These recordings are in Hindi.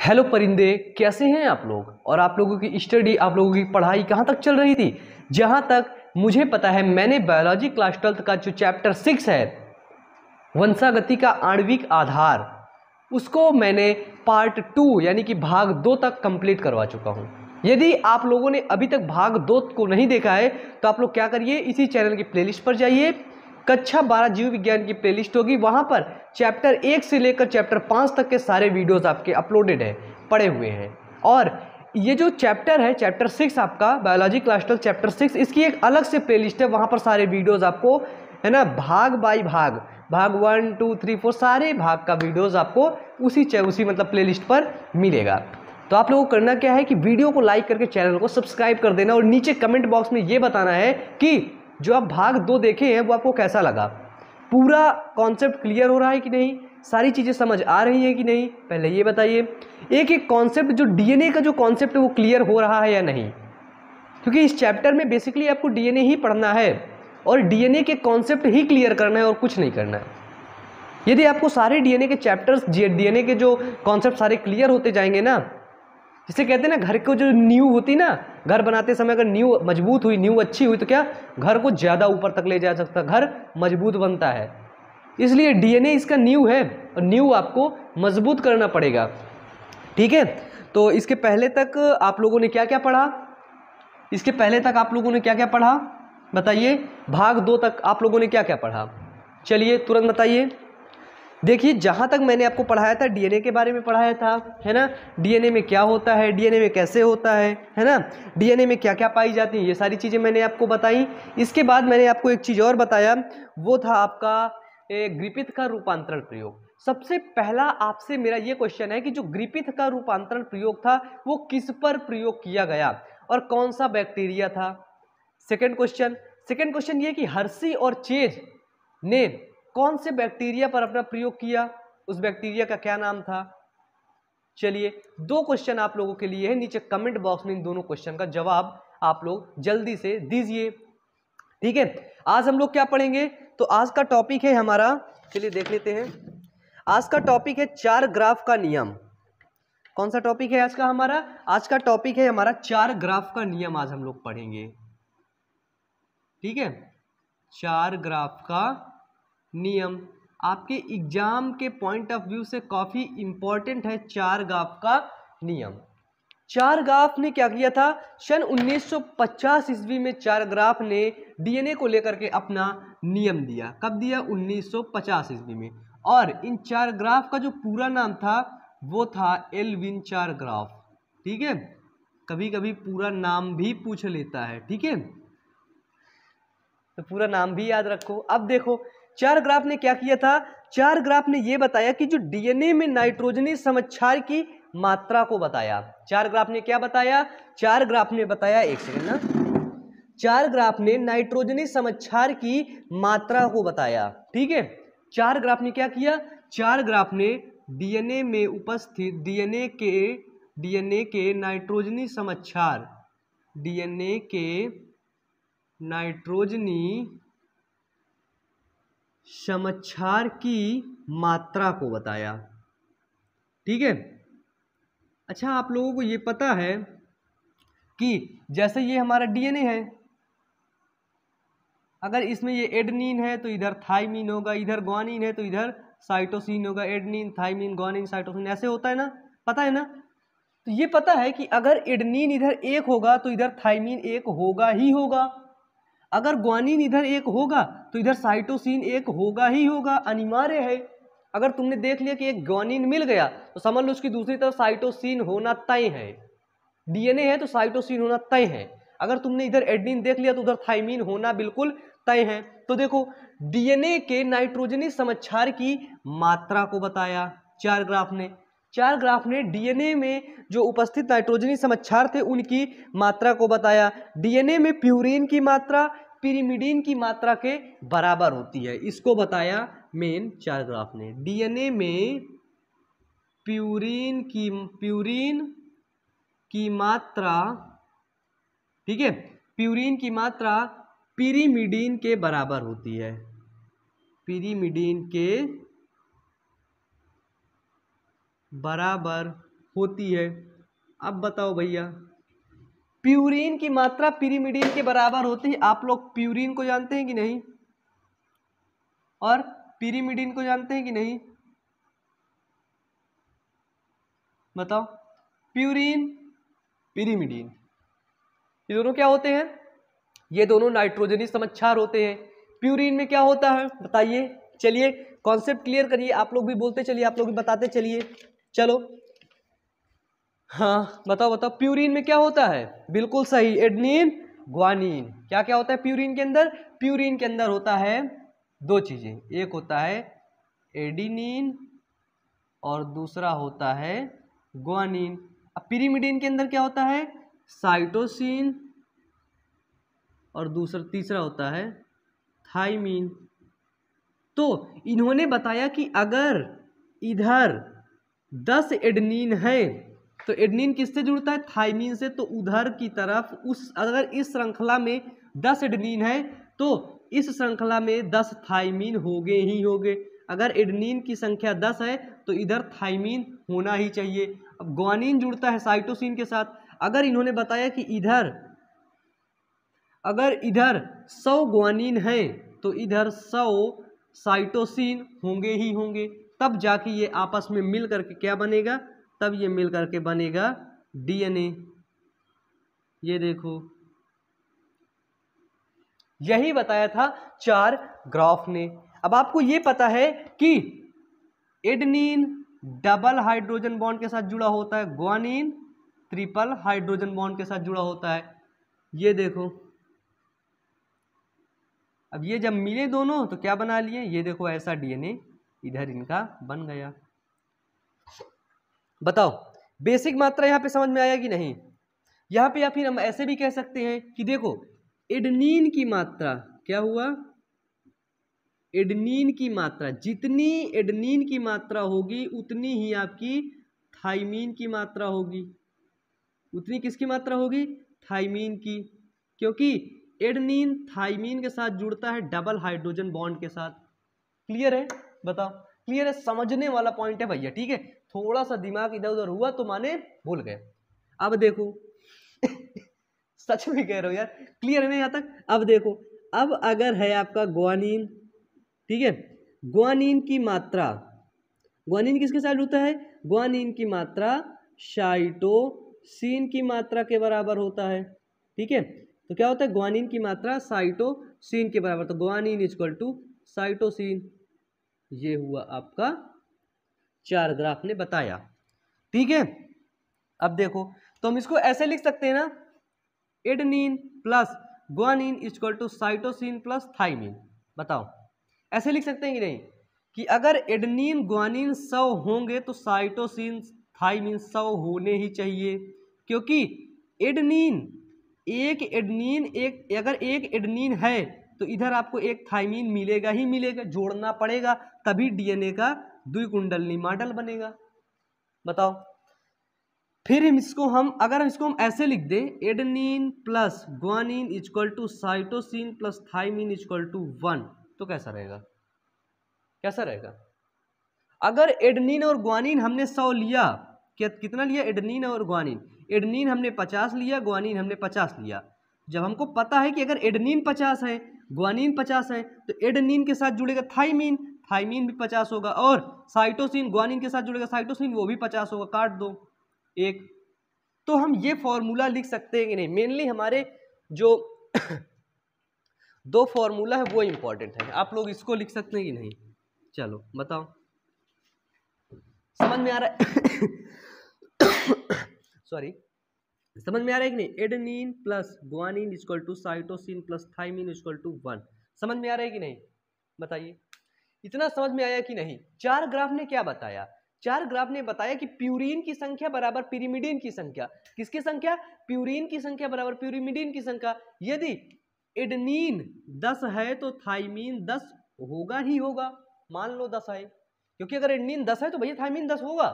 हेलो परिंदे, कैसे हैं आप लोग। और आप लोगों की स्टडी, आप लोगों की पढ़ाई कहाँ तक चल रही थी। जहाँ तक मुझे पता है, मैंने बायोलॉजी क्लास 12 का जो चैप्टर 6 है, वंशागति का आणविक आधार, उसको मैंने पार्ट 2 यानी कि भाग 2 तक कंप्लीट करवा चुका हूँ। यदि आप लोगों ने अभी तक भाग 2 को नहीं देखा है तो आप लोग क्या करिए, इसी चैनल की प्लेलिस्ट पर जाइए। कक्षा 12 जीव विज्ञान की प्लेलिस्ट होगी, वहाँ पर चैप्टर 1 से लेकर चैप्टर 5 तक के सारे वीडियोस आपके अपलोडेड है, पड़े हुए हैं। और ये जो चैप्टर है, चैप्टर 6 आपका बायोलॉजी क्लास 12 चैप्टर 6, इसकी एक अलग से प्लेलिस्ट है। वहाँ पर सारे वीडियोज़ आपको, है ना, भाग बाई भाग, भाग 1 2 3 4 सारे भाग का वीडियोज़ आपको उसी मतलब प्लेलिस्ट पर मिलेगा। तो आप लोगों को करना क्या है कि वीडियो को लाइक करके चैनल को सब्सक्राइब कर देना, और नीचे कमेंट बॉक्स में ये बताना है कि जो आप भाग 2 देखे हैं वो आपको कैसा लगा, पूरा कॉन्सेप्ट क्लियर हो रहा है कि नहीं, सारी चीज़ें समझ आ रही हैं कि नहीं, पहले ये बताइए। एक एक कॉन्सेप्ट, जो डीएनए का जो कॉन्सेप्ट है वो क्लियर हो रहा है या नहीं, क्योंकि इस चैप्टर में बेसिकली आपको डीएनए ही पढ़ना है और डीएनए के कॉन्सेप्ट ही क्लियर करना है और कुछ नहीं करना है। यदि आपको सारे डीएनए के चैप्टर्स, डीएनए के जो कॉन्सेप्ट सारे क्लियर होते जाएंगे ना, जिसे कहते हैं ना, घर को जो नींव होती ना, घर बनाते समय अगर नींव मजबूत हुई, नींव अच्छी हुई, तो क्या घर को ज़्यादा ऊपर तक ले जा सकता, घर मजबूत बनता है। इसलिए डीएनए इसका नींव है और नींव आपको मजबूत करना पड़ेगा, ठीक है। तो इसके पहले तक आप लोगों ने क्या क्या पढ़ा, इसके पहले तक आप लोगों ने क्या क्या पढ़ा बताइए। भाग 2 तक आप लोगों ने क्या क्या पढ़ा, चलिए तुरंत बताइए। देखिए, जहाँ तक मैंने आपको पढ़ाया था डीएनए के बारे में पढ़ाया था, है ना, डीएनए में क्या होता है, डीएनए में कैसे होता है ना, डीएनए में क्या क्या पाई जाती हैं, ये सारी चीज़ें मैंने आपको बताई। इसके बाद मैंने आपको एक चीज़ और बताया, वो था आपका ग्रिफिथ का रूपांतरण प्रयोग। सबसे पहला आपसे मेरा ये क्वेश्चन है कि जो ग्रिफिथ का रूपांतरण प्रयोग था वो किस पर प्रयोग किया गया और कौन सा बैक्टीरिया था। सेकेंड क्वेश्चन ये कि हर्शी और चेज ने कौन से बैक्टीरिया पर अपना प्रयोग किया, उस बैक्टीरिया का क्या नाम था। चलिए, 2 क्वेश्चन आप लोगों के लिए है, नीचे कमेंट बॉक्स में इन दोनों क्वेश्चन का जवाब आप लोग जल्दी से दीजिए, ठीक है। आज हम लोग क्या पढ़ेंगे, तो आज का टॉपिक है हमारा, चलिए देख लेते हैं। आज का टॉपिक है 4 ग्राफ का नियम। कौन सा टॉपिक है आज का हमारा, आज का टॉपिक है हमारा 4 ग्राफ का नियम, आज हम लोग पढ़ेंगे, ठीक है। 4 ग्राफ का नियम आपके एग्जाम के पॉइंट ऑफ व्यू से काफी इंपॉर्टेंट है। 4 ग्राफ का नियम, 4 ग्राफ ने क्या किया था, सन 1950 ईस्वी में 4 ग्राफ ने डीएनए को लेकर के अपना नियम दिया। कब दिया, 1950 ईस्वी में। और इन 4 ग्राफ का जो पूरा नाम था वो था एल्विन 4 ग्राफ, ठीक है। कभी कभी पूरा नाम भी पूछ लेता है, ठीक है, तो पूरा नाम भी याद रखो। अब देखो, 4 ग्राफ ने क्या किया था, 4 ग्राफ ने यह बताया कि जो डीएनए में नाइट्रोजनी समक्षार की मात्रा को बताया। 4 ग्राफ ने क्या बताया, 4 ग्राफ ने बताया, एक सेकंड ना, 4 ग्राफ ने नाइट्रोजनी समक्षार की मात्रा को बताया, ठीक है। 4 ग्राफ ने क्या किया, 4 ग्राफ ने डीएनए में उपस्थित डीएनए के नाइट्रोजनी समक्षार, डीएनए के नाइट्रोजनी समक्षार की मात्रा को बताया, ठीक है। अच्छा, आप लोगों को ये पता है कि जैसे ये हमारा डीएनए है, अगर इसमें ये एडेनिन है तो इधर थाइमिन होगा, इधर ग्वानिन है तो इधर साइटोसिन होगा, एडेनिन थाइमिन ग्वानिन साइटोसिन, ऐसे होता है ना, पता है ना। तो ये पता है कि अगर एडेनिन इधर 1 होगा तो इधर थाइमिन 1 होगा ही होगा, अगर ग्वानिन इधर 1 होगा तो इधर साइटोसिन 1 होगा ही होगा, अनिवार्य है। अगर तुमने देख लिया कि एक ग्वानिन मिल गया तो समझ लो उसकी दूसरी तरफ साइटोसिन होना तय है। डीएनए है तो साइटोसिन होना तय है। अगर तुमने इधर एडेनिन देख लिया तो उधर थाइमिन होना बिल्कुल तय है। तो देखो, डीएनए के नाइट्रोजनी समक्षार की मात्रा को बताया 4 ग्राफ ने। 4 ग्राफ ने डीएनए में जो उपस्थित नाइट्रोजनी समक्षार थे उनकी मात्रा को बताया। डीएनए में प्यूरिन की मात्रा पिरिमिडीन की मात्रा के बराबर होती है, इसको बताया मेन 4 ग्राफ ने। डीएनए में प्यूरिन की मात्रा, ठीक है, प्यूरिन की मात्रा पिरिमिडीन के बराबर होती है, पिरिमिडीन के बराबर होती है। अब बताओ भैया, प्यूरीन की मात्रा पिरिमिडीन के बराबर होती है। आप लोग प्यूरीन को जानते हैं कि नहीं, और पिरिमिडीन को जानते हैं कि नहीं, बताओ। प्यूरीन, पिरिमिडीन, ये दोनों क्या होते हैं? ये दोनों नाइट्रोजनी समक्षार होते हैं। प्यूरीन में क्या होता है बताइए, चलिए कॉन्सेप्ट क्लियर करिए। आप लोग भी बोलते चलिए, आप लोग भी बताते चलिए, चलो। हाँ बताओ बताओ, प्यूरीन में क्या होता है? बिल्कुल सही, एडेनिन ग्वानिन। क्या क्या होता है प्यूरीन के अंदर? प्यूरीन के अंदर होता है दो चीजें, एक होता है एडेनिन और दूसरा होता है ग्वानिन। अब पिरिमिडीन के अंदर क्या होता है? साइटोसिन और दूसरा तीसरा होता है थाइमीन। तो इन्होंने बताया कि अगर इधर 10 एडेनिन है तो एडेनिन किससे जुड़ता है? थाइमीन से। तो उधर की तरफ अगर इस श्रृंखला में 10 एडेनिन है तो इस श्रृंखला में 10 थाइमीन होंगे ही होंगे। अगर एडेनिन की संख्या 10 है तो इधर थाइमीन होना ही चाहिए। अब ग्वानिन जुड़ता है साइटोसिन के साथ। अगर इन्होंने बताया कि अगर इधर 100 ग्वानिन है तो इधर 100 साइटोसिन होंगे ही होंगे, तब जाके ये आपस में मिल करके क्या बनेगा? तब ये मिल करके बनेगा डीएनए। ये देखो, यही बताया था 4 ग्राफ ने। अब आपको ये पता है कि एडेनिन डबल हाइड्रोजन बॉन्ड के साथ जुड़ा होता है, ग्वानिन ट्रिपल हाइड्रोजन बॉन्ड के साथ जुड़ा होता है। ये देखो, अब ये जब मिले दोनों तो क्या बना लिए? ये देखो ऐसा डीएनए इधर इनका बन गया। बताओ बेसिक मात्रा यहाँ पे समझ में आया कि नहीं? यहाँ पे या फिर हम ऐसे भी कह सकते हैं कि देखो एडेनिन की मात्रा क्या हुआ? एडेनिन की मात्रा, जितनी एडेनिन की मात्रा होगी उतनी ही आपकी थाइमीन की मात्रा होगी। उतनी किसकी मात्रा होगी? थाइमीन की, क्योंकि एडेनिन थाइमीन के साथ जुड़ता है डबल हाइड्रोजन बॉन्ड के साथ। क्लियर है? बताओ क्लियर है? समझने वाला पॉइंट है भैया, ठीक है। थोड़ा सा दिमाग इधर उधर हुआ तो माने भूल गए। अब देखो सच में कह रहे हो यार, क्लियर है ना यहाँ तक? अब देखो, अब अगर है आपका ग्वानिन, ठीक है, ग्वानिन की मात्रा, ग्वानिन किसके साथ जुड़ता है? ग्वानिन की मात्रा साइटोसिन की मात्रा के बराबर होता है, ठीक है। तो क्या होता है? ग्वानिन की मात्रा साइटोसिन के बराबर, तो ग्वानिन इक्वल टू साइटोसिन। ये हुआ आपका 4 ग्राफ ने बताया, ठीक है। अब देखो, तो हम इसको ऐसे लिख सकते हैं ना, adenine plus guanine equal to cytosine plus thymine. बताओ ऐसे लिख सकते हैं कि नहीं? कि अगर एडेनिन ग्वानिन 100 होंगे तो साइटोसिन थाइमीन 100 होने ही चाहिए, क्योंकि एडेनिन अगर एक एडेनिन है तो इधर आपको एक थाइमीन मिलेगा ही मिलेगा, जोड़ना पड़ेगा, तभी डीएनए का द्विकुंडलनी मॉडल बनेगा। बताओ फिर अगर इसको हम ऐसे लिख दें, adenine plus guanine equal to cytosine plus thymine equal to 1, तो कैसा रहेगा? कैसा रहेगा? अगर एडेनिन और ग्वानिन हमने 100 लिया, कितना लिया? एडेनिन और ग्वानिन, एडेनिन हमने 50 लिया, ग्वानिन हमने 50 लिया। जब हमको पता है कि अगर एडेनिन 50 है, ग्वानिन 50 है, तो एडेनिन के साथ जुड़ेगा थाइमीन, थाइमीन भी 50 होगा, और साइटोसिन ग्वानिन के साथ जुड़ेगा साइटोसिन, वो भी 50 होगा, काट दो एक। तो हम ये फॉर्मूला लिख सकते हैं कि नहीं? मेनली हमारे जो 2 फॉर्मूला है वो इंपॉर्टेंट है, आप लोग इसको लिख सकते हैं कि नहीं? चलो बताओ, समझ में आ रहा है? सॉरी, समझ में आ रहा है कि नहीं? Adenine plus guanine equal to cytosine plus thymine equal to 1, समझ में आ रहा है कि नहीं? बताइए, इतना समझ में आया कि नहीं? 4 ग्राफ ने क्या बताया? 4 ग्राफ ने बताया कि प्यूरीन की संख्या बराबर पिरिमिडीन की संख्या। किसकी संख्या? प्यूरीन की संख्या बराबर पिरिमिडीन की संख्या। यदि एडेनिन 10 है तो थाइमीन 10 होगा ही होगा। मान लो 10 है, क्योंकि अगर एडेनिन 10 है तो भैया थाइमीन 10 होगा,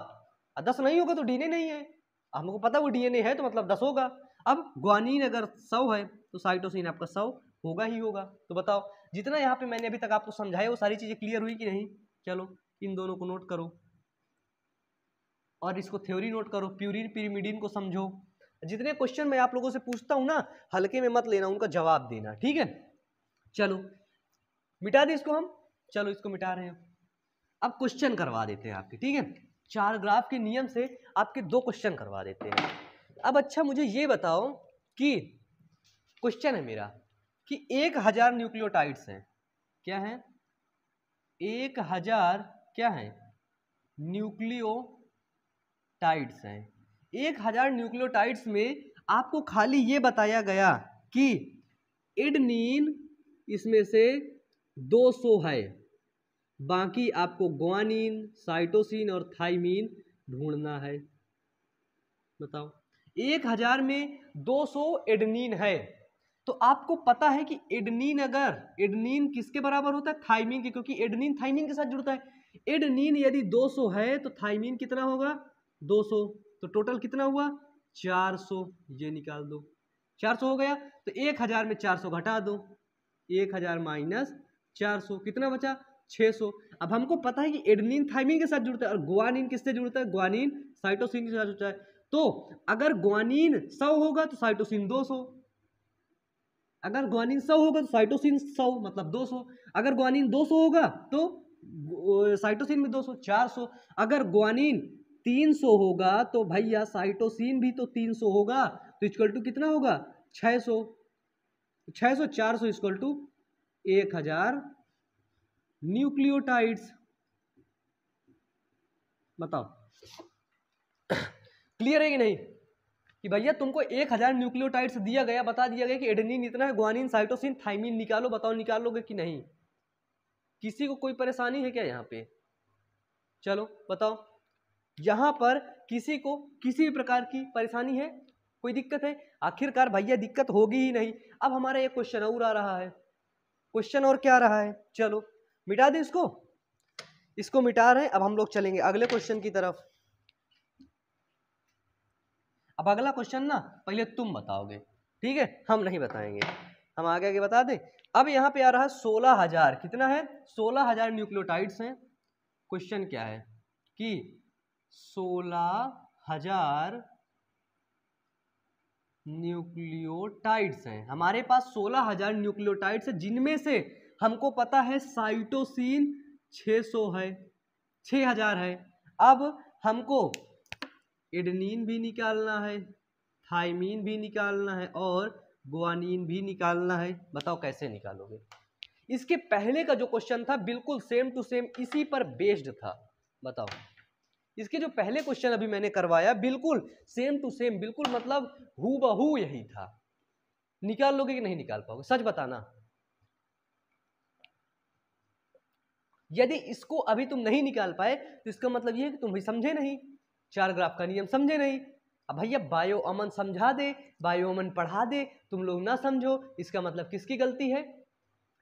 और 10 नहीं होगा तो डीएनए नहीं है। हमको पता वो डीएनए है तो मतलब 10 होगा। अब ग्वानिन अगर 100 है तो साइटोसिन आपका 100 होगा ही होगा। तो बताओ, जितना यहाँ पे मैंने अभी तक आपको समझाया वो सारी चीजें क्लियर हुई कि नहीं? चलो इन दोनों को नोट करो। और इसको थ्योरी नोट करो, प्यूरिन पिरिमिडिन को समझो। जितने क्वेश्चन मैं आप लोगों से पूछता हूं ना, हल्के में मत लेना, उनका जवाब देना, ठीक है। चलो मिटा दे इसको हम, चलो इसको मिटा रहे हैं। अब क्वेश्चन करवा देते हैं आपके, ठीक है। 4 ग्राफ के नियम से आपके 2 क्वेश्चन करवा देते हैं। अब अच्छा मुझे ये बताओ कि क्वेश्चन है मेरा कि 1000 न्यूक्लियोटाइड्स हैं, क्या है 1000 क्या है न्यूक्लियोटाइड्स हैं। 1000 न्यूक्लियोटाइड्स में आपको खाली ये बताया गया कि एडेनिन इसमें से 200 है, बाकी आपको ग्वानिन, साइटोसिन और थाइमिन ढूंढना है। बताओ 1000 में 200 एडेनिन है, तो आपको पता है कि एडेनिन, अगर एडेनिन किसके बराबर होता है, थाइमिन के, क्योंकि एडेनिन थाइमिन के साथ जुड़ता है। एडेनिन यदि 200 है तो थाइमिन कितना होगा 200, तो टोटल कितना हुआ 400, ये निकाल दो 400 हो गया। तो 1000 में 400 घटा दो, 1000 माइनस 400 कितना बचा 600। अब हमको पता है कि एडेनिन थाइमिन के साथ जुड़ता है और ग्वानिन किससे जुड़ता है, ग्वानिन साइटोसिन के साथ जुड़ता है। तो अगर ग्वानिन 100 होगा तो साइटोसिन 200, अगर ग्वानिन 100 होगा तो साइटोसिन 100 मतलब 200, अगर ग्वानिन 200 होगा तो साइटोसिन में 200 400, अगर ग्वानिन 300 होगा तो भैया साइटोसिन भी तो 300 होगा, तो इक्वल टू कितना होगा 600, 600 400 इक्वल टू 1000 न्यूक्लियोटाइड्स। बताओ क्लियर है कि नहीं, कि भैया तुमको 1000 न्यूक्लियोटाइड्स दिया गया, बता दिया गया कि एडेनिन इतना है, ग्वानिन साइटोसिन थाइमिन निकालो, बताओ निकालोगे कि नहीं, किसी को कोई परेशानी है क्या यहाँ पे, चलो बताओ। यहाँ पर किसी को किसी भी प्रकार की परेशानी है, कोई दिक्कत है, आखिरकार भैया दिक्कत होगी ही नहीं। अब हमारा एक क्वेश्चन और आ रहा है, क्वेश्चन और क्या रहा है, चलो मिटा दें इसको, इसको मिटा रहे हैं। अब हम लोग चलेंगे अगले क्वेश्चन की तरफ। अब अगला क्वेश्चन ना पहले तुम बताओगे, ठीक है, हम नहीं बताएंगे, हम आगे आगे बता दें। अब यहाँ पे आ रहा है 16000, कितना है 16000 न्यूक्लियोटाइड्स हैं। क्वेश्चन क्या है कि 16000 न्यूक्लियोटाइड्स हैं हमारे पास, 16000 न्यूक्लियोटाइड्स है, जिनमें से हमको पता है साइटोसिन 600 है, 6000 है। अब हमको एडेनिन भी निकालना है, थाइमिन भी निकालना है और ग्वानिन भी निकालना है। बताओ कैसे निकालोगे। इसके पहले का जो क्वेश्चन था बिल्कुल सेम टू सेम इसी पर बेस्ड था। बताओ इसके जो पहले क्वेश्चन अभी मैंने करवाया बिल्कुल सेम टू सेम, बिल्कुल मतलब हूबहू यही था। निकाल लोगे कि नहीं निकाल पाओगे, सच बताना। यदि इसको अभी तुम नहीं निकाल पाए तो इसका मतलब ये है कि तुम भी समझे नहीं, 4 ग्राफ का नियम समझे नहीं। अब भैया बायो अमन समझा दे, बायो अमन पढ़ा दे, तुम लोग ना समझो, इसका मतलब किसकी गलती है,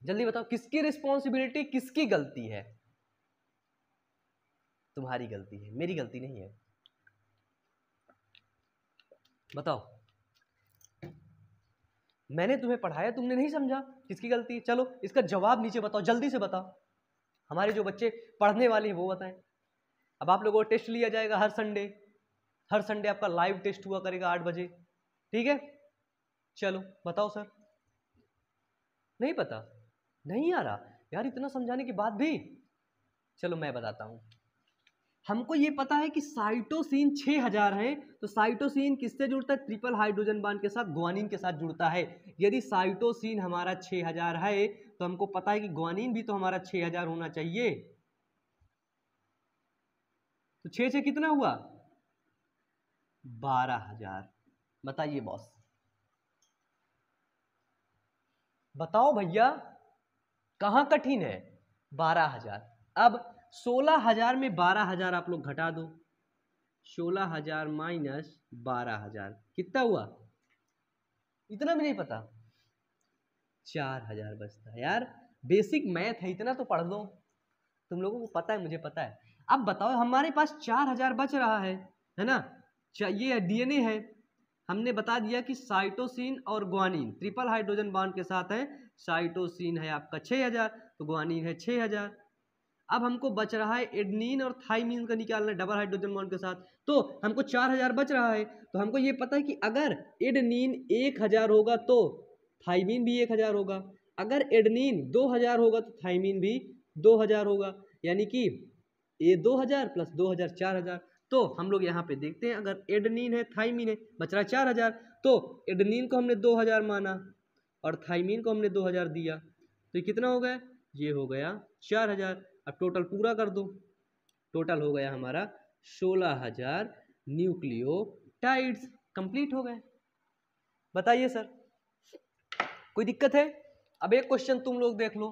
जल्दी बताओ किसकी रिस्पॉन्सिबिलिटी, किसकी गलती है। तुम्हारी गलती है, मेरी गलती नहीं है। बताओ मैंने तुम्हें पढ़ाया, तुमने नहीं समझा, किसकी गलती है। चलो इसका जवाब नीचे बताओ, जल्दी से बताओ, हमारे जो बच्चे पढ़ने वाले हैं वो बताएं। अब आप लोगों को टेस्ट लिया जाएगा हर संडे, हर संडे आपका लाइव टेस्ट हुआ करेगा 8 बजे, ठीक है। चलो बताओ सर, नहीं पता, नहीं आ रहा यार, इतना समझाने के बाद भी। चलो मैं बताता हूं, हमको ये पता है कि साइटोसिन 6000 है, तो साइटोसिन किससे जुड़ता है, ट्रिपल हाइड्रोजन बांड के साथ, ग्वानिन के साथ जुड़ता है। यदि साइटोसिन हमारा 6000 है तो हमको पता है कि ग्वानिन भी तो हमारा 6000 होना चाहिए। तो 6 से कितना हुआ 12000। बताइए बॉस, बताओ भैया कहां कठिन है, 12000। अब 16000 में 12000 आप लोग घटा दो, 16000 माइनस 12000 कितना हुआ, इतना भी नहीं पता, 4000 बचता है। यार बेसिक मैथ है, इतना तो पढ़ लो, तुम लोगों को पता है, मुझे पता है। अब बताओ हमारे पास 4000 बच रहा है ना, ये डीएनए है, हमने बता दिया कि साइटोसिन और ग्वानिन ट्रिपल हाइड्रोजन बॉन्ड के साथ है। साइटोसिन है आपका 6000 तो ग्वानिन है 6000। अब हमको बच रहा है एडेनिन और थाइमिन का निकालना है डबल हाइड्रोजन बॉन्ड के साथ, तो हमको 4000 बच रहा है। तो हमको ये पता है कि अगर एडेनिन 1000 होगा तो थाइमिन भी 1000 होगा, अगर एडेनिन 2000 होगा तो थाइमिन भी 2000 होगा, यानी कि ये 2000 प्लस 2000 4000। तो हम लोग यहाँ पे देखते हैं, अगर एडेनिन है थाइमिन है, बच रहा है 4000, तो एडेनिन को हमने 2000 माना और थाइमिन को हमने 2000 दिया, तो ये कितना हो गया, ये हो गया 4000। अब टोटल पूरा कर दो, टोटल हो गया हमारा 16000 न्यूक्लियोटाइड्स। कंप्लीट हो गए। बताइए सर कोई दिक्कत है? अब एक क्वेश्चन तुम लोग देख लो,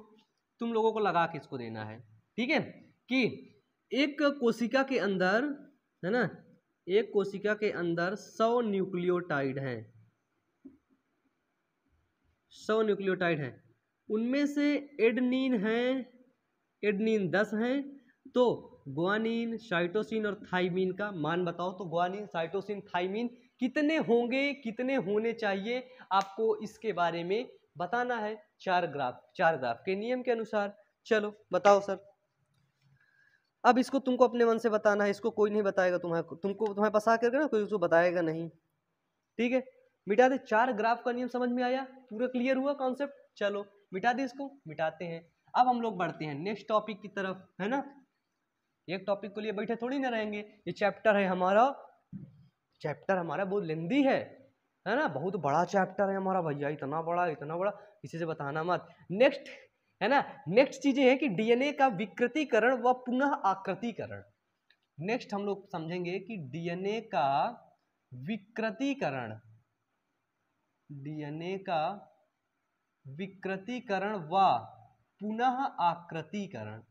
तुम लोगों को लगा के इसको देना है, ठीक है, कि एक कोशिका के अंदर है ना, एक कोशिका के अंदर 100 न्यूक्लियोटाइड हैं, 100 न्यूक्लियोटाइड हैं, उनमें से एडेनिन है, एडेनिन 10 हैं, तो ग्वानिन, साइटोसिन और थाइमिन का मान बताओ। तो ग्वानिन, साइटोसिन, थाइमिन कितने होंगे, कितने होने चाहिए, आपको इसके बारे में बताना है। 4 ग्राफ के नियम के अनुसार। चलो बताओ सर। अब इसको तुमको अपने मन से बताना है, इसको कोई नहीं बताएगा, तुम्हें पास आकर के ना कोई उसको बताएगा नहीं, ठीक है। मिटा दे। 4 ग्राफ का नियम समझ में आया, पूरा क्लियर हुआ कॉन्सेप्ट। चलो मिटा दे, इसको मिटाते हैं। अब हम लोग बढ़ते हैं नेक्स्ट टॉपिक की तरफ, है ना। एक टॉपिक के लिए बैठे थोड़ी ना रहेंगे, ये चैप्टर है हमारा, चैप्टर हमारा बहुत लेंदी है ना, बहुत बड़ा चैप्टर है हमारा भैया, इतना बड़ा किसी से बताना मत। नेक्स्ट है ना, नेक्स्ट चीजें है कि डीएनए का विकृतीकरण व पुनः आकृतीकरण। नेक्स्ट हम लोग समझेंगे कि डीएनए का विकृतीकरण, डीएनए का विकृतीकरण व पुनः आकृतीकरण।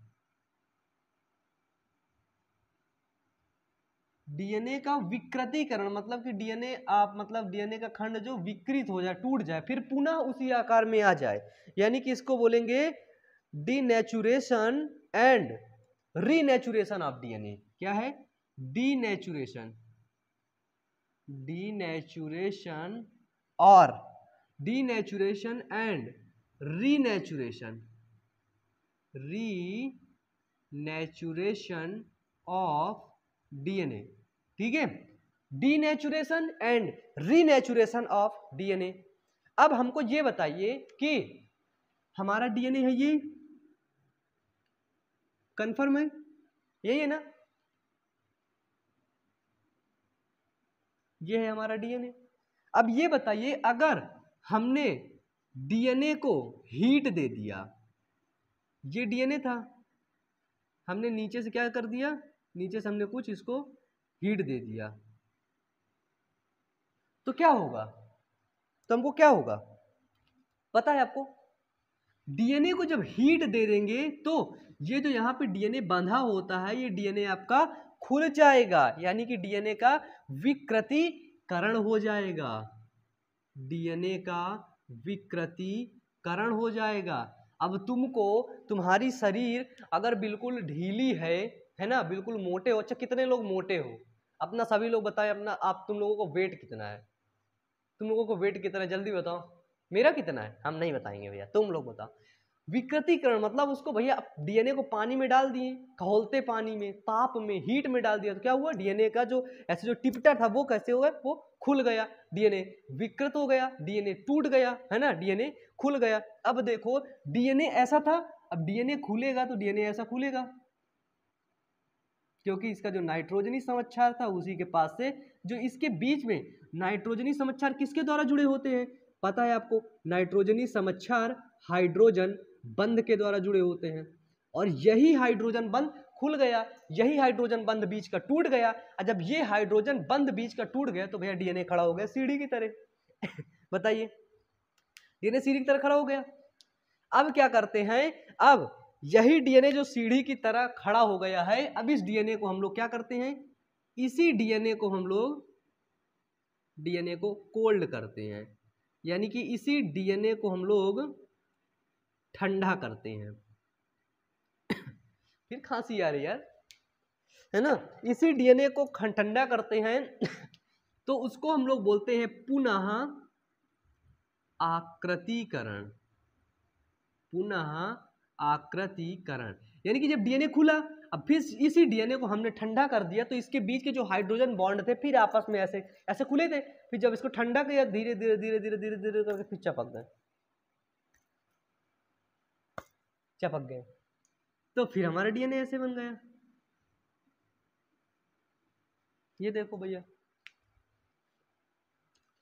डीएनए का विकृतीकरण मतलब कि डीएनए का खंड जो विकृत हो जाए, टूट जाए, फिर पुनः उसी आकार में आ जाए, यानी कि इसको बोलेंगे denaturation and renaturation of DNA. क्या है? डीनेचुरेशन, डीनेचुरेशन और denaturation and renaturation, renaturation of DNA, ठीक है। Denaturation and renaturation of DNA. अब हमको ये बताइए कि हमारा डीएनए है ये, कंफर्म है, यही है ना, ये है हमारा डीएनए। अब ये बताइए अगर हमने डीएनए को हीट दे दिया, ये डीएनए था, हमने नीचे से क्या कर दिया, नीचे से हमने कुछ इसको हीट दे दिया, तो क्या होगा, तो हमको क्या होगा पता है आपको? डीएनए को जब हीट दे देंगे तो ये जो यहाँ पे डीएनए बंधा होता है, ये डीएनए आपका खुल जाएगा, यानी कि डीएनए का विकृतीकरण हो जाएगा, डीएनए का विकृतीकरण हो जाएगा। अब तुमको, तुम्हारी शरीर अगर बिल्कुल ढीली है ना, बिल्कुल मोटे हो, अच्छा कितने लोग मोटे हो अपना, सभी लोग बताएं अपना, आप तुम लोगों को वेट कितना है, तुम लोगों को वेट कितना है जल्दी बताओ। मेरा कितना है हम नहीं बताएंगे भैया, तुम लोग बताओ। विकृतीकरण मतलब उसको भैया डीएनए को पानी में डाल दिए, खौलते पानी में, ताप में, हीट में डाल दिया, तो क्या हुआ, डीएनए का जो ऐसे जो टिपटा था वो कैसे हो गया, वो खुल गया, डीएनए विकृत हो गया, डीएनए टूट गया, है ना, डीएनए खुल गया। अब देखो डीएनए ऐसा था, अब डीएनए खुलेगा तो डीएनए ऐसा खुलेगा, क्योंकि इसका जो नाइट्रोजनी समक्षार था उसी के पास से, जो इसके बीच में नाइट्रोजनी समक्षार किसके द्वारा जुड़े होते हैं पता है आपको? नाइट्रोजनी समक्षार हाइड्रोजन बंध के द्वारा जुड़े होते हैं, और यही हाइड्रोजन बंध खुल गया, यही हाइड्रोजन बंध बीच का टूट गया, और जब ये हाइड्रोजन बंध बीच का टूट गया तो भैया डीएनए खड़ा हो गया सीढ़ी की तरह बताइए, डीएनए सीढ़ी की तरह खड़ा हो गया। अब क्या करते हैं, अब यही डीएनए जो सीढ़ी की तरह खड़ा हो गया है, अब इस डीएनए को हम लोग क्या करते हैं, इसी डीएनए को हम लोग डीएनए को कोल्ड करते हैं, यानी कि इसी डीएनए को हम लोग ठंडा करते हैं फिर खांसी आ रही यार, है ना, इसी डीएनए को ठंडा करते हैं तो उसको हम लोग बोलते हैं पुनः आकृतीकरण, पुनः आकृतीकरण, यानी कि जब डीएनए खुला, अब फिर इसी डीएनए को हमने ठंडा कर दिया तो इसके बीच के जो हाइड्रोजन बॉन्ड थे फिर आपस में ऐसे ऐसे खुले थे, फिर जब इसको ठंडा किया धीरे धीरे धीरे धीरे धीरे धीरे करके फिर चिपक गए, चिपक गए, तो फिर हमारा डीएनए ऐसे बन गया। ये देखो भैया,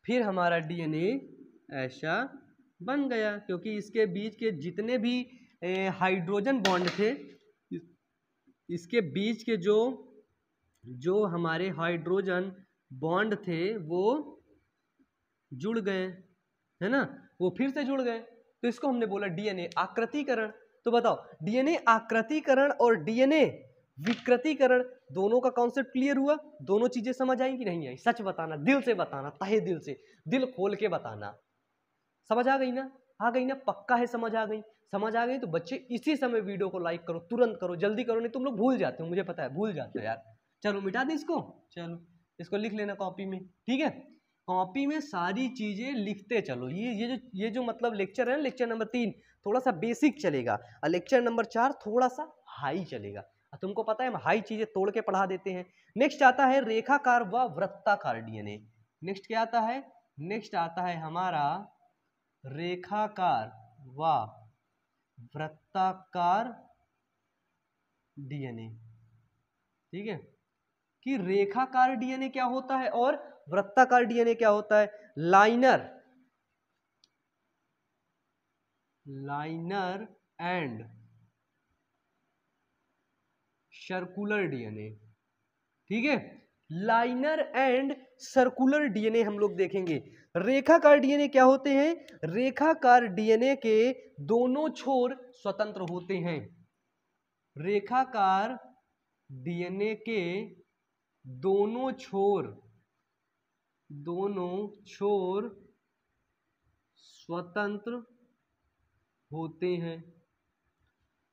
फिर हमारा डीएनए ऐसा बन गया, क्योंकि इसके बीच के जितने भी हाइड्रोजन बॉन्ड थे, इसके बीच के जो हमारे हाइड्रोजन बॉन्ड थे वो जुड़ गए, है ना, वो फिर से जुड़ गए, तो इसको हमने बोला डीएनए आकृतिकरण। तो बताओ, डीएनए आकृतिकरण और डीएनए विकृतीकरण दोनों का कॉन्सेप्ट क्लियर हुआ? दोनों चीजें समझ आई कि नहीं आई? सच बताना, दिल से बताना, तहे दिल से, दिल खोल के बताना। समझ आ गई ना? आ गई ना? पक्का है समझ आ गई? समझ आ गई तो बच्चे इसी समय वीडियो को लाइक करो, तुरंत करो, जल्दी करो, नहीं तुम लोग भूल जाते हो, मुझे पता है भूल जाते हो यार। चलो मिटा दें इसको, चलो इसको लिख लेना कॉपी में, ठीक है? कॉपी में सारी चीजें लिखते चलो। ये जो मतलब लेक्चर है ना, लेक्चर नंबर 3 थोड़ा सा बेसिक चलेगा और लेक्चर नंबर 4 थोड़ा सा हाई चलेगा। तुमको पता है हम हाई चीजें तोड़ के पढ़ा देते हैं। नेक्स्ट आता है रेखाकार व वृत्ताकार डीएनए। नेक्स्ट क्या आता है? नेक्स्ट आता है हमारा रेखाकार व वृत्ताकार डीएनए। ठीक है, कि रेखाकार डीएनए क्या होता है और वृत्ताकार डीएनए क्या होता है? Liner and circular DNA. ठीक है, लाइनर एंड सर्कुलर डीएनए हम लोग देखेंगे। रेखाकार डीएनए क्या होते हैं? रेखाकार डीएनए के दोनों छोर स्वतंत्र होते हैं। रेखाकार डीएनए के दोनों छोर स्वतंत्र होते हैं।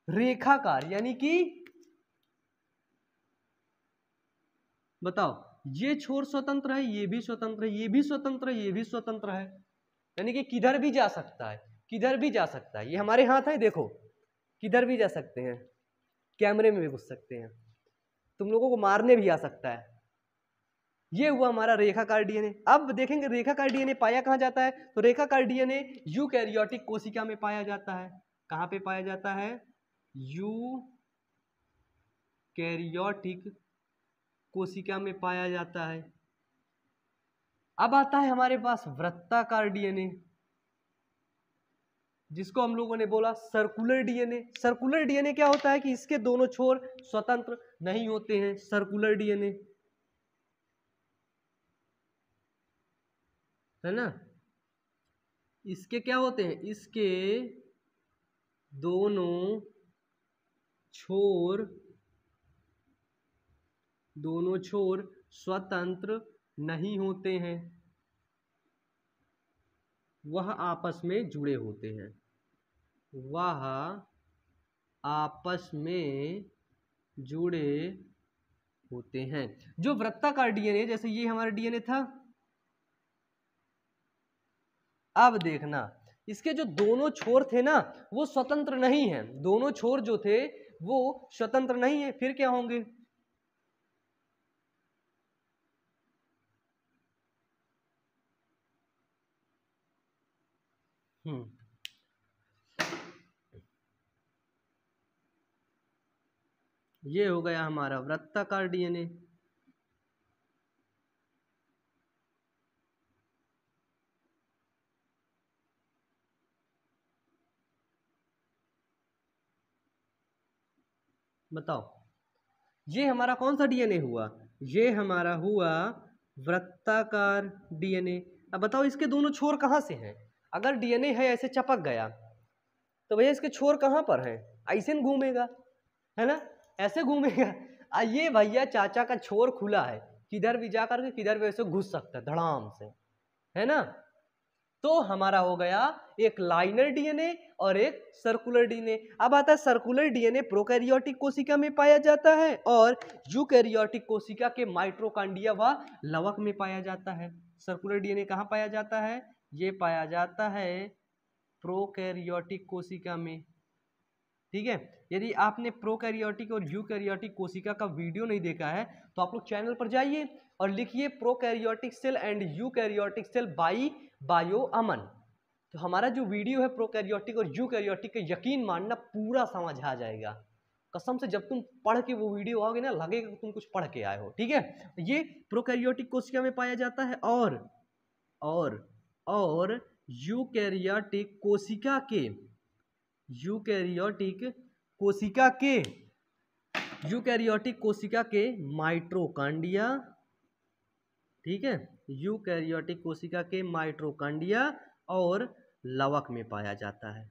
रेखाकार यानी कि बताओ, ये छोर स्वतंत्र है, ये भी स्वतंत्र है, ये भी स्वतंत्र है, ये भी स्वतंत्र है, यानी कि किधर भी जा सकता है, किधर भी जा सकता है। ये हमारे हाथ है, देखो किधर भी जा सकते हैं, कैमरे में भी घुस सकते हैं, तुम लोगों को मारने भी आ सकता है। ये हुआ हमारा रेखाकार डीएनए। अब देखेंगे रेखाकार डीएनए पाया कहाँ जाता है? तो रेखाकार डीएनए यूकैरियोटिक कोशिका में पाया जाता है। कहाँ पे पाया जाता है? यूकैरियोटिक कोशिका में पाया जाता है। अब आता है हमारे पास वृत्ताकार डीएनए, जिसको हम लोगों ने बोला सर्कुलर डीएनए। सर्कुलर डीएनए क्या होता है कि इसके दोनों छोर स्वतंत्र नहीं होते हैं। सर्कुलर डीएनए, है ना, इसके क्या होते हैं? इसके दोनों छोर स्वतंत्र नहीं होते हैं, वह आपस में जुड़े होते हैं। वह आपस में जुड़े होते हैं। जो वृत्ताकार डीएनए, जैसे ये हमारा डीएनए था, अब देखना इसके जो दोनों छोर थे ना वो स्वतंत्र नहीं है। दोनों छोर जो थे वो स्वतंत्र नहीं है, फिर क्या होंगे? ये हो गया हमारा वृत्ताकार डीएनए। बताओ, ये हमारा कौन सा डीएनए हुआ? ये हमारा हुआ वृत्ताकार डीएनए। अब बताओ इसके दोनों छोर कहाँ से हैं? अगर डीएनए है ऐसे चपक गया तो भैया इसके छोर कहाँ पर हैं? ऐसे न घूमेगा, है ना, ऐसे घूमेगा। ये भैया चाचा का छोर खुला है, किधर भी जा करके किधर भी ऐसे घुस सकता है धड़ाम से, है ना। तो हमारा हो गया एक लाइनर डीएनए और एक सर्कुलर डीएनए। अब आता है सर्कुलर डीएनए प्रोकैरियोटिक कोशिका में पाया जाता है और यूकैरियोटिक कोशिका के माइटोकॉन्ड्रिया व लवक में पाया जाता है। सर्कुलर डीएनए कहाँ पाया जाता है? ये पाया जाता है प्रोकैरियोटिक कोशिका में। ठीक है। यदि आपने प्रोकैरियोटिक और यूकैरियोटिक कोशिका का वीडियो नहीं देखा है तो आप लोग चैनल पर जाइए और लिखिए prokaryotic cell and eukaryotic cell by bio Aman. तो हमारा जो वीडियो है प्रोकैरियोटिक और यूकैरियोटिक का, यकीन मानना पूरा समझ आ जाएगा कसम से। जब तुम पढ़ के वो वीडियो आओगे ना, लगेगा कि तुम कुछ पढ़ के आए हो। ठीक है, ये प्रोकैरियोटिक कोशिका में पाया जाता है और यूकैरियोटिक कोशिका के यूकैरियोटिक कोशिका के माइटोकॉन्ड्रिया, ठीक है, यूकैरियोटिक कोशिका के माइटोकॉन्ड्रिया और लवक में पाया जाता है।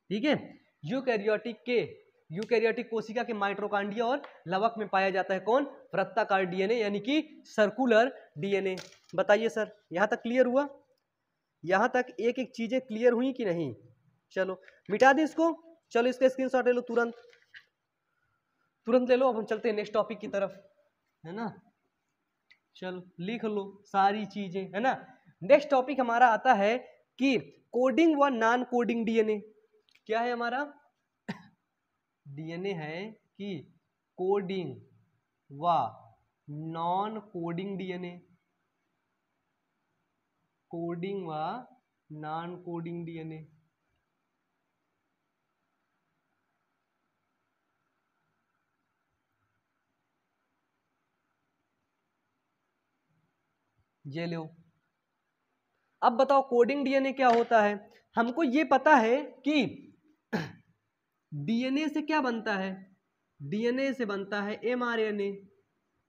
ठीक है, यूकैरियोटिक कोशिका के माइटोकॉन्ड्रिया और लवक में पाया जाता है कौन? वृत्ताकार डीएनए यानी कि सर्कुलर डीएनए। बताइए सर, यहां तक क्लियर हुआ? यहां तक एक एक चीजें क्लियर हुई कि नहीं? चलो मिटा दें इसको, चलो इसका स्क्रीनशॉट ले लो, तुरंत ले लो। अब हम चलते हैं नेक्स्ट टॉपिक की तरफ, है ना। चलो लिख लो सारी चीजें, है ना। नेक्स्ट टॉपिक हमारा आता है कि कोडिंग व नॉन कोडिंग डीएनए। क्या है हमारा? डीएनए है कि कोडिंग व नॉन कोडिंग डीएनए, कोडिंग व नॉन कोडिंग डीएनए। ये लो। अब बताओ कोडिंग डीएनए क्या होता है? हमको ये पता है कि डीएनए से क्या बनता है? डीएनए से बनता है एमआरएनए,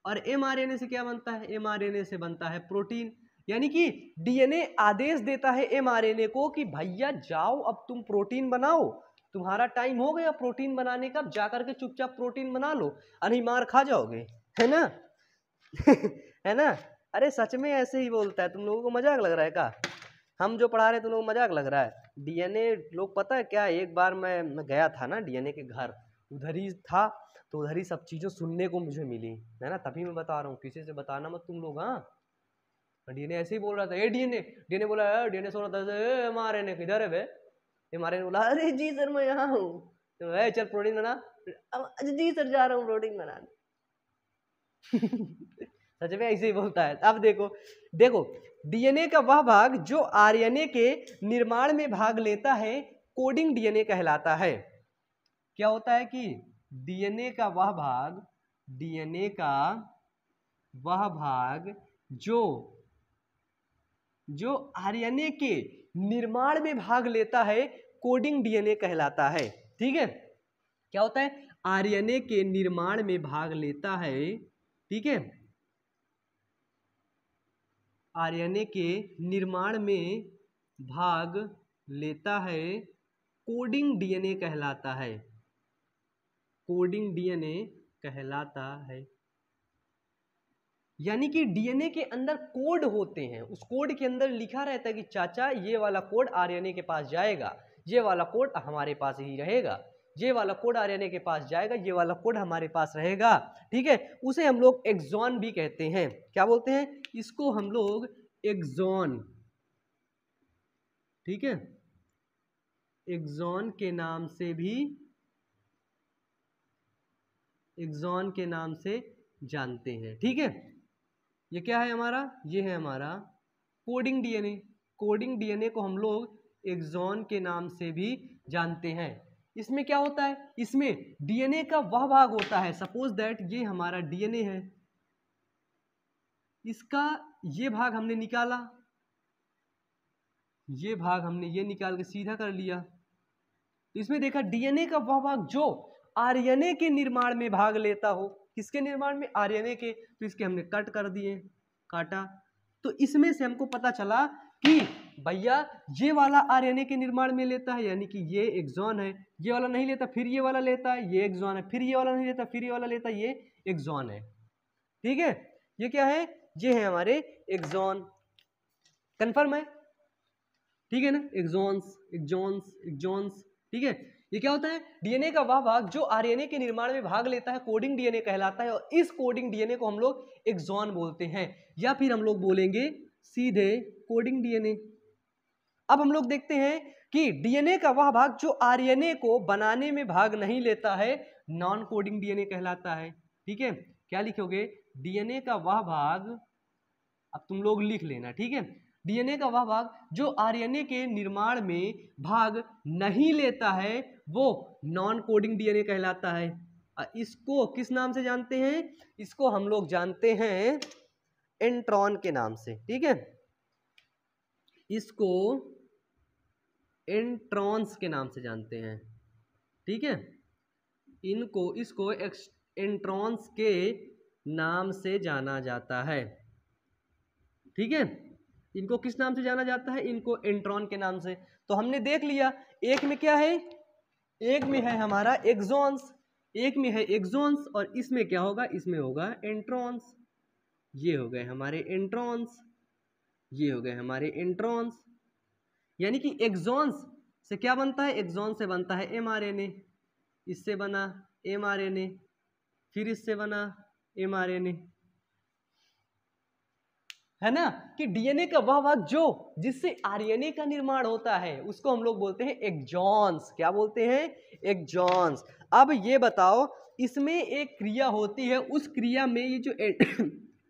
और एमआरएनए से क्या बनता है? एमआरएनए से बनता है प्रोटीन। यानी कि डीएनए आदेश देता है एमआरएनए को कि भैया जाओ अब तुम प्रोटीन बनाओ, तुम्हारा टाइम हो गया प्रोटीन बनाने का, जाकर के चुपचाप प्रोटीन बना लो, नहीं मार खा जाओगे, है ना। है ना। अरे सच में ऐसे ही बोलता है। तुम लोगों को मजाक लग रहा है क्या? हम जो पढ़ा रहे तुम लोगों को मजाक लग रहा है? डीएनए लोग पता है क्या, एक बार मैं गया था ना डीएनए के घर, उधर ही था, तो उधर ही सब चीजें सुनने को मुझे मिली, है ना। तभी मैं बता रहा हूँ, किसी से बताना मत तुम लोग। हाँ, डीएनए ऐसे ही बोल रहा था, ए डीएनए, डीएनए बोला डीएनए सो रहा था, एमआरएनए किधर है बे? एमआरएनए बोला अरे जी सर मैं यहाँ हूँ, तो चल प्रोटीन बना। जी सर जा रहा हूँ प्रोटीन बनाने। सच में ऐसे ही बोलता है। अब देखो देखो, डीएनए का वह भाग जो आरएनए के निर्माण में भाग लेता है कोडिंग डीएनए कहलाता है। क्या होता है कि डीएनए का वह भाग जो आरएनए के निर्माण में भाग लेता है कोडिंग डीएनए कहलाता है। ठीक है, क्या होता है? आरएनए के निर्माण में भाग लेता है, ठीक है, आरएनए के निर्माण में भाग लेता है कोडिंग डीएनए कहलाता है, कोडिंग डीएनए कहलाता है। यानी कि डीएनए के अंदर कोड होते हैं, उस कोड के अंदर लिखा रहता है कि चाचा ये वाला कोड आरएनए के पास जाएगा, ये वाला कोड हमारे पास ही रहेगा, ये वाला कोड आरएनए के पास जाएगा, ये वाला कोड हमारे पास रहेगा। ठीक है, उसे हम लोग एक्सॉन भी कहते हैं। क्या बोलते हैं इसको? हम लोग एक्सॉन, ठीक है, एक्सॉन के नाम से भी, एक्सॉन के नाम से जानते हैं। ठीक है, ये क्या है हमारा? ये है हमारा कोडिंग डीएनए। कोडिंग डीएनए को हम लोग एक्सॉन के नाम से भी जानते हैं। इसमें क्या होता है? इसमें डीएनए का वह भाग होता है, सपोज दैट ये हमारा डीएनए है, इसका ये भाग हमने निकाला, ये भाग हमने ये निकाल के सीधा कर लिया। तो इसमें देखा डीएनए का वह भाग जो आरएनए के निर्माण में भाग लेता हो, किसके निर्माण में? आरएनए के। तो इसके हमने कट कर दिए, काटा। तो इसमें से हमको पता चला कि भैया ये वाला आरएनए के निर्माण में लेता है, यानी कि ये एक्सॉन है, ये वाला नहीं लेता, फिर ये वाला लेता है, ये एक्सॉन है, फिर ये वाला नहीं लेता, फिर ये वाला लेता है, ये एक्सॉन है। ठीक है, ये क्या है? ये है हमारे एक्सॉन। कंफर्म है? ठीक है ना, एक्सॉन्स एक्सॉन्स एक्सॉन्स। ठीक है, ये क्या होता है? डीएनए का वह भाग जो आरएनए के निर्माण में भाग लेता है कोडिंग डीएनए कहलाता है, और इस कोडिंग डीएनए को हम लोग एक्सॉन बोलते हैं, या फिर हम लोग बोलेंगे सीधे कोडिंग डीएनए। अब हम लोग देखते हैं कि डीएनए का वह भाग जो आरएनए को बनाने में भाग नहीं लेता है नॉन कोडिंग डीएनए कहलाता है। ठीक है, क्या लिखोगे? डीएनए का वह भाग, अब तुम लोग लिख लेना, ठीक है। डीएनए का वह भाग जो आरएनए के निर्माण में भाग नहीं लेता है वो नॉन कोडिंग डीएनए कहलाता है। इसको किस नाम से जानते हैं? इसको हम लोग जानते हैं इंट्रॉन के नाम से। ठीक है, इसको इंट्रॉन्स के नाम से जानते हैं। ठीक है, इसको इंट्रॉन्स के नाम से जाना जाता है। ठीक है, इनको किस नाम से जाना जाता है? इनको इंट्रॉन के नाम से। तो हमने देख लिया, एक में क्या है? एक में है हमारा एक्सॉन्स, एक में है एक्सॉन्स, और इसमें क्या होगा? इसमें होगा इंट्रॉन्स। ये हो गए हमारे इंट्रॉन्स, ये हो गए हमारे इंट्रॉन्स। यानी कि एक्सॉन्स से क्या बनता है? एक्सॉन से बनता है एमआरएनए, इससे बना एमआरएनए, फिर इससे बना एमआरएनए, है ना। कि डीएनए का वह भाग जो जिससे आरएनए का निर्माण होता है उसको हम लोग बोलते हैं एक्सॉन्स। क्या बोलते हैं? एक्सॉन्स। अब ये बताओ, इसमें एक क्रिया होती है, उस क्रिया में ये जो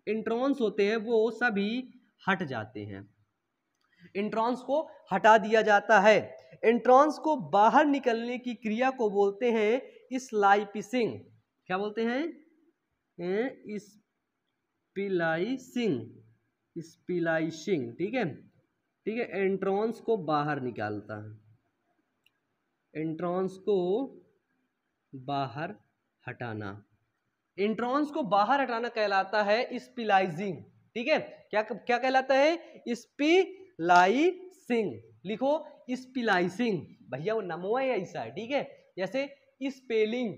इंट्रॉन्स होते हैं वो सभी हट जाते हैं। इंट्रॉन्स को हटा दिया जाता है। इंट्रॉन्स को बाहर निकलने की क्रिया को बोलते हैं स्लाइसिंग। क्या बोलते हैं? Splicing, splicing. ठीक है, ठीक है। इंट्रॉन्स को बाहर निकालता है, इंट्रॉन्स को बाहर हटाना, इंट्रॉन्स को बाहर हटाना कहलाता है स्प्लाइसिंग। ठीक है, क्या क्या कहलाता है? स्प्लाइसिंग। लिखो स्प्लाइसिंग, भैया वो नमवा ऐसा है। ठीक है, जैसे स्पेलिंग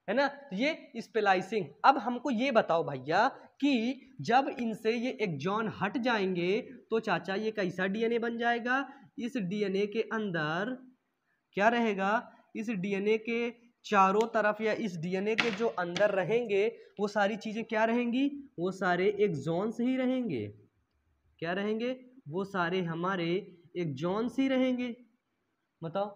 है ना, ये स्प्लाइसिंग। अब हमको ये बताओ भैया कि जब इनसे ये एक्सॉन हट जाएंगे तो चाचा ये कैसा डीएनए बन जाएगा? इस डीएनए के अंदर क्या रहेगा? इस डीएनए के चारों तरफ या इस डीएनए के जो अंदर रहेंगे वो सारी चीजें क्या रहेंगी? वो सारे एक्सॉन्स ही रहेंगे। क्या रहेंगे? वो सारे हमारे एक्सॉन्स ही रहेंगे। बताओ,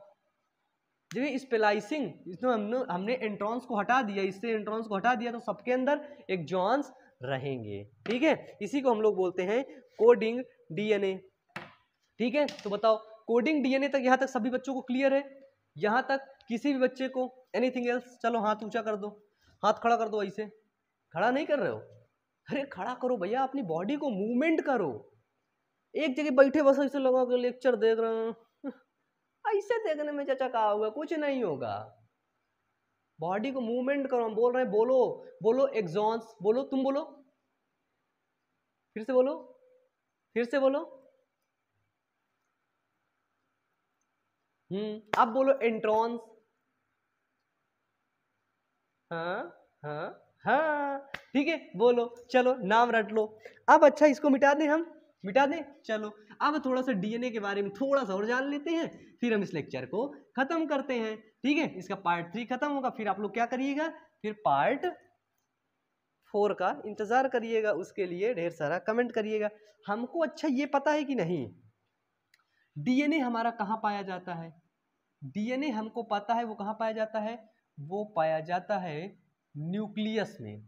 जब स्प्लाइसिंग, इसमें हमने इंट्रॉन्स को हटा दिया, इससे इंट्रॉन्स को हटा दिया तो सबके अंदर एक्सॉन्स रहेंगे। ठीक है, इसी को हम लोग बोलते हैं कोडिंग डीएनए। ठीक है, तो बताओ कोडिंग डीएनए तक, यहां तक सभी बच्चों को क्लियर है? यहां तक किसी भी बच्चे को एनीथिंग एल्स? चलो हाथ ऊंचा कर दो, हाथ खड़ा कर दो। ऐसे खड़ा नहीं कर रहे हो? अरे खड़ा करो भैया, अपनी बॉडी को मूवमेंट करो। एक जगह बैठे बस ऐसे लगा के लेक्चर देख रहे हैं, ऐसे देखने में चाचा क्या होगा? कुछ नहीं होगा। बॉडी को मूवमेंट करो। हम बोल रहे हैं, बोलो बोलो एक्सॉन्स, बोलो, तुम बोलो, फिर से बोलो, फिर से बोलो। अब बोलो इंट्रॉन्स। हाँ हाँ हाँ, ठीक है, बोलो। चलो नाम रट लो। अब अच्छा, इसको मिटा दें, हम मिटा दें। चलो अब थोड़ा सा डीएनए के बारे में थोड़ा सा और जान लेते हैं, फिर हम इस लेक्चर को खत्म करते हैं। ठीक है, इसका पार्ट 3 खत्म होगा, फिर आप लोग क्या करिएगा? फिर पार्ट 4 का इंतजार करिएगा। उसके लिए ढेर सारा कमेंट करिएगा। हमको अच्छा ये पता है कि नहीं, डीएनए हमारा कहाँ पाया जाता है? डीएनए हमको पता है वो कहाँ पाया जाता है? वो पाया जाता है न्यूक्लियस में,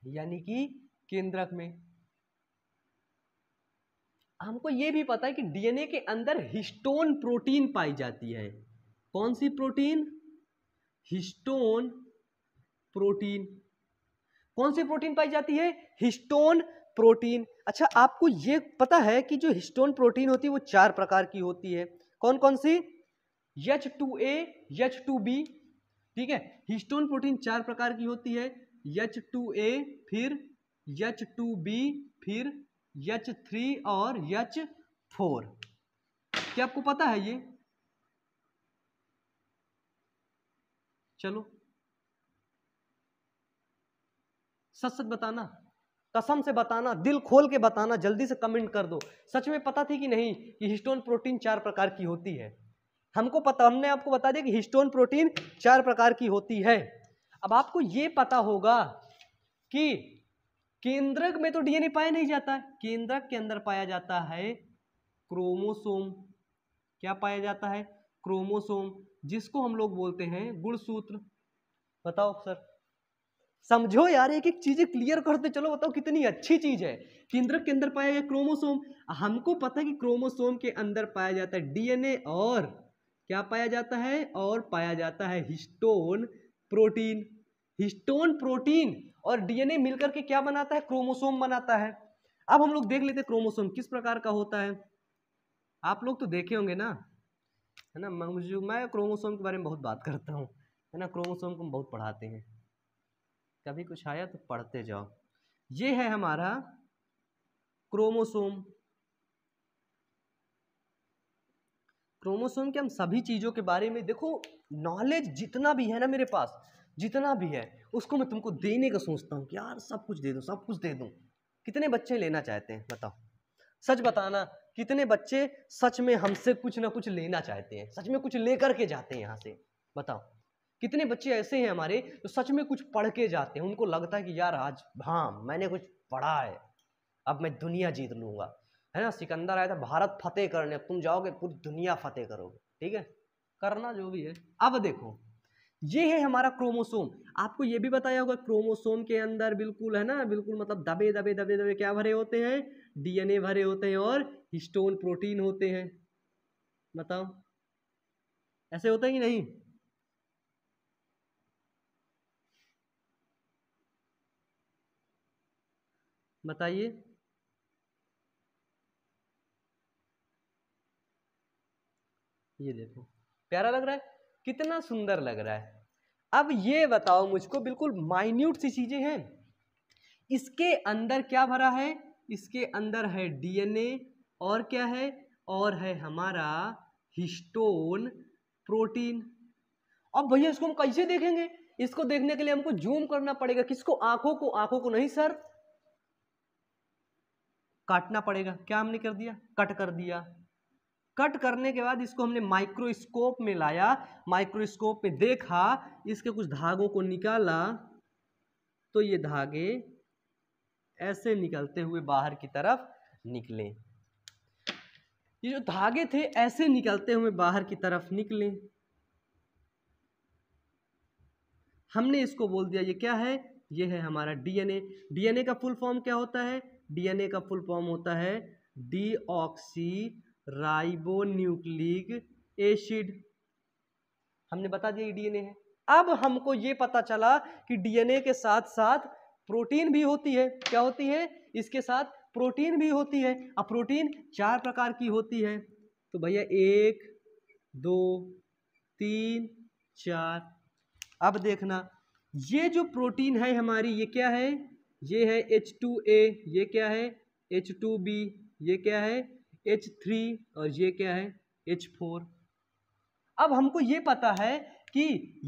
यानी कि केंद्रक में। हमको ये भी पता है कि डीएनए के अंदर हिस्टोन प्रोटीन पाई जाती है। कौन सी प्रोटीन? Histone protein. कौन सी प्रोटीन पाई जाती है? Histone protein. अच्छा, आपको ये पता है कि जो हिस्टोन प्रोटीन होती है वो 4 प्रकार की होती है। कौन कौन सी? H2A, H2B। ठीक है, हिस्टोन प्रोटीन 4 प्रकार की होती है, H2A, फिर H2B, फिर H3 और H4। क्या आपको पता है ये? चलो सच सच बताना, कसम से बताना, दिल खोल के बताना, जल्दी से कमेंट कर दो। सच में पता थी कि नहीं कि हिस्टोन प्रोटीन 4 प्रकार की होती है? हमको पता, हमने आपको बता दिया कि हिस्टोन प्रोटीन 4 प्रकार की होती है। अब आपको ये पता होगा कि केंद्रक में तो डीएनए पाया नहीं जाता है, केंद्रक के अंदर पाया जाता है क्रोमोसोम, क्या पाया जाता है? क्रोमोसोम, जिसको हम लोग बोलते हैं गुणसूत्र। बताओ सर, समझो यार, एक एक चीजें क्लियर करते चलो, बताओ कितनी अच्छी चीज है। केंद्रक के अंदर पाया गया क्रोमोसोम, हमको पता है कि क्रोमोसोम के अंदर पाया जाता है डीएनए, और क्या पाया जाता है? और पाया जाता है हिस्टोन प्रोटीन। हिस्टोन प्रोटीन और डीएनए मिलकर के क्या बनाता है? क्रोमोसोम बनाता है। अब हम लोग देख लेते हैं क्रोमोसोम किस प्रकार का होता है। आप लोग तो देखे होंगे ना, है ना, मैं क्रोमोसोम के बारे में बहुत बात करता हूँ, है ना, क्रोमोसोम को हम बहुत पढ़ाते हैं, कभी कुछ आया तो पढ़ते जाओ। ये है हमारा क्रोमोसोम। क्रोमोसोम के हम सभी चीजों के बारे में देखो, नॉलेज जितना भी है ना मेरे पास, जितना भी है उसको मैं तुमको देने का सोचता हूँ कि यार सब कुछ दे दूं, सब कुछ दे दूं। कितने बच्चे लेना चाहते हैं बताओ, सच बताना, कितने बच्चे सच में हमसे कुछ ना कुछ लेना चाहते हैं, सच में कुछ लेकर के जाते हैं यहाँ से? बताओ, कितने बच्चे ऐसे हैं हमारे जो सच में कुछ पढ़ के जाते हैं, उनको लगता है कि यार आज हाँ मैंने कुछ पढ़ा है, अब मैं दुनिया जीत लूंगा, है ना। सिकंदर आया था भारत फतेह करने, अब तुम जाओगे पूरी दुनिया फतेह करोगे, ठीक है, करना जो भी है। अब देखो, ये है हमारा क्रोमोसोम। आपको ये भी बताया होगा क्रोमोसोम के अंदर बिल्कुल, है ना, बिल्कुल मतलब दबे दबे दबे दबे क्या भरे होते हैं? डीएनए भरे होते हैं और हिस्टोन प्रोटीन होते हैं। बताओ ऐसे होता है कि नहीं? बताइए। ये देखो, प्यारा लग रहा है, कितना सुंदर लग रहा है। अब ये बताओ मुझको, बिल्कुल माइन्यूट सी चीजें हैं, इसके अंदर क्या भरा है? इसके अंदर है डीएनए, और क्या है? और है हमारा हिस्टोन प्रोटीन। अब भैया इसको हम कैसे देखेंगे? इसको देखने के लिए हमको जूम करना पड़ेगा, किसको? आंखों को। आंखों को नहीं सर, काटना पड़ेगा। क्या हमने कर दिया? कट कर दिया। कट करने के बाद इसको हमने माइक्रोस्कोप में लाया, माइक्रोस्कोप में देखा, इसके कुछ धागों को निकाला, तो ये धागे ऐसे निकलते हुए बाहर की तरफ निकले। ये जो धागे थे ऐसे निकलते हुए बाहर की तरफ निकले, हमने इसको बोल दिया ये क्या है? ये है हमारा डीएनए। डीएनए का फुल फॉर्म क्या होता है? डीएनए का फुल फॉर्म होता है डीऑक्सी राइबोन्यूक्लिक एसिड। हमने बता दिया ये डीएनए है। अब हमको ये पता चला कि डीएनए के साथ साथ प्रोटीन भी होती है। क्या होती है? इसके साथ प्रोटीन भी होती है। अब प्रोटीन 4 प्रकार की होती है, तो भैया 1 2 3 4। अब देखना, ये जो प्रोटीन है हमारी, ये क्या है? ये है H2A, ये क्या है? H2B, ये क्या है? H3, और ये क्या है? H4। अब हमको ये पता है कि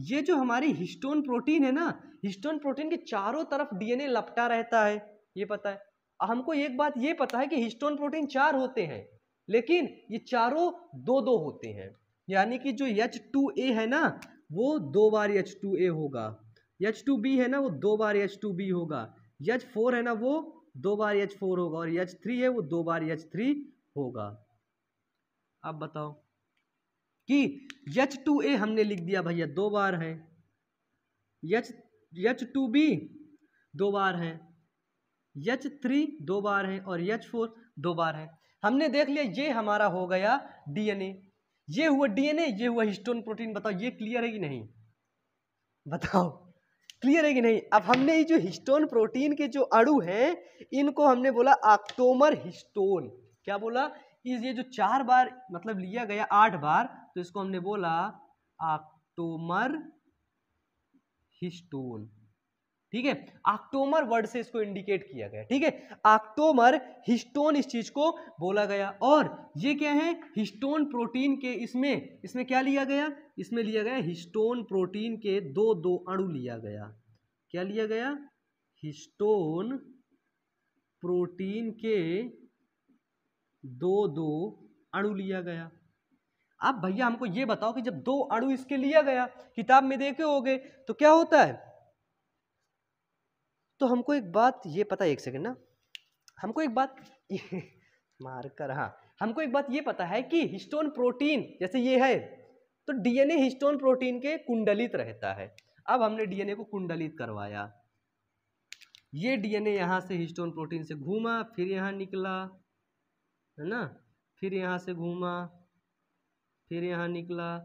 ये जो हमारी हिस्टोन प्रोटीन है ना, हिस्टोन प्रोटीन के चारों तरफ डीएनए लपटा रहता है, ये पता है। हमको एक बात ये पता है कि हिस्टोन प्रोटीन 4 होते हैं, लेकिन ये चारों 2-2 होते हैं। यानी कि जो H2A है ना, वो 2 बार H2A होगा, H2B है ना, वो 2 बार H2B होगा, H4 है ना, वो 2 बार H4 होगा, और H3 है वो 2 बार H3 होगा। अब बताओ कि H2A हमने लिख दिया भैया 2 बार है, H2B 2 बार है, H3 2 बार है, और H4 2 बार है। हमने देख लिया, ये हमारा हो गया डीएनए। ये हुआ डीएनए, ये हुआ हिस्टोन प्रोटीन। बताओ ये क्लियर है कि नहीं? बताओ क्लियर है कि नहीं? अब हमने ये जो हिस्टोन प्रोटीन के जो अणु हैं, इनको हमने बोला ऑक्टोमर हिस्टोन। क्या बोला? ये जो 4 बार मतलब लिया गया 8 बार, तो इसको हमने बोला ऑक्टोमर हिस्टोन। ठीक है, ऑक्टोमर वर्ड से इसको इंडिकेट किया गया। ठीक है, ऑक्टोमर हिस्टोन इस चीज को बोला गया। और ये क्या है? हिस्टोन प्रोटीन के इसमें क्या लिया गया? इसमें लिया गया हिस्टोन प्रोटीन के 2-2 अणु लिया गया। क्या लिया गया? हिस्टोन प्रोटीन के 2-2 अणु लिया गया। अब भैया हमको ये बताओ कि जब 2 अणु इसके लिया गया, किताब में देखे होगे, तो क्या होता है? तो हमको एक बात ये पता है, एक सेकंड ना, हमको एक बात मार्कर, हाँ हमको एक बात ये पता है कि हिस्टोन प्रोटीन जैसे ये है तो डीएनए हिस्टोन प्रोटीन के कुंडलित रहता है। अब हमने डीएनए को कुंडलित करवाया, ये डीएनए यहाँ से हिस्टोन प्रोटीन से घूमा, फिर यहाँ निकला, है ना, फिर यहाँ से घूमा, फिर यहाँ निकला,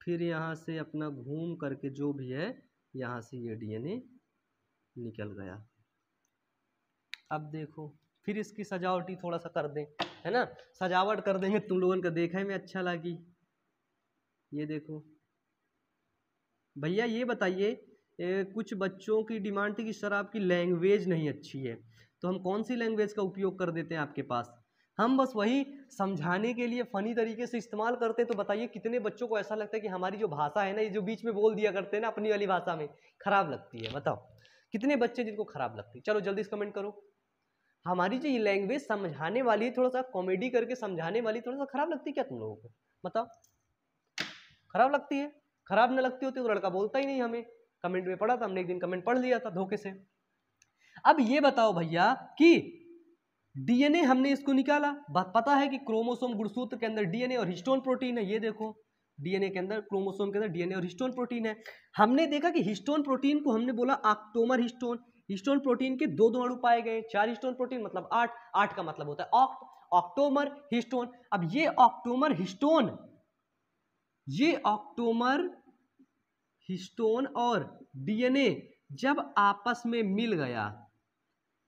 फिर यहाँ से अपना घूम करके जो भी है यहाँ से ये डीएनए निकल गया। अब देखो फिर इसकी सजावटी थोड़ा सा कर दें, है ना, सजावट कर देंगे, तुम लोगों को देखने में अच्छा लगी। ये देखो भैया ये बताइए, कुछ बच्चों की डिमांड थी कि सर आपकी लैंग्वेज नहीं अच्छी है, तो हम कौन सी लैंग्वेज का उपयोग कर देते हैं आपके पास? हम बस वही समझाने के लिए फ़नी तरीके से इस्तेमाल करते हैं। तो बताइए कितने बच्चों को ऐसा लगता है कि हमारी जो भाषा है ना, ये जो बीच में बोल दिया करते हैं ना अपनी वाली भाषा में, खराब लगती है? बताओ कितने बच्चे जिनको खराब लगती है? चलो जल्दी से कमेंट करो। हमारी जो ये लैंग्वेज समझाने वाली है, थोड़ा सा कॉमेडी करके समझाने वाली, थोड़ा सा खराब लगती है क्या तुम लोगों को? बताओ खराब लगती है? खराब न लगती होती तो लड़का बोलता ही नहीं हमें। कमेंट में पढ़ा था हमने, एक दिन कमेंट पढ़ लिया था धोखे से। अब ये बताओ भैया कि डीएनए हमने इसको निकाला, बात पता है कि क्रोमोसोम गुणसूत्र के अंदर डीएनए और हिस्टोन प्रोटीन है। ये देखो डीएनए के अंदर, क्रोमोसोम के अंदर डीएनए और हिस्टोन प्रोटीन है। हमने देखा कि हिस्टोन प्रोटीन को हमने बोला ऑक्टोमर हिस्टोन। हिस्टोन प्रोटीन के दो अणु पाए गए, 4 हिस्टोन प्रोटीन मतलब 8, 8 का मतलब होता है ऑक्टोमर हिस्टोन। अब ये ऑक्टोमर हिस्टोन, ये ऑक्टोमर हिस्टोन और डीएनए जब आपस में मिल गया,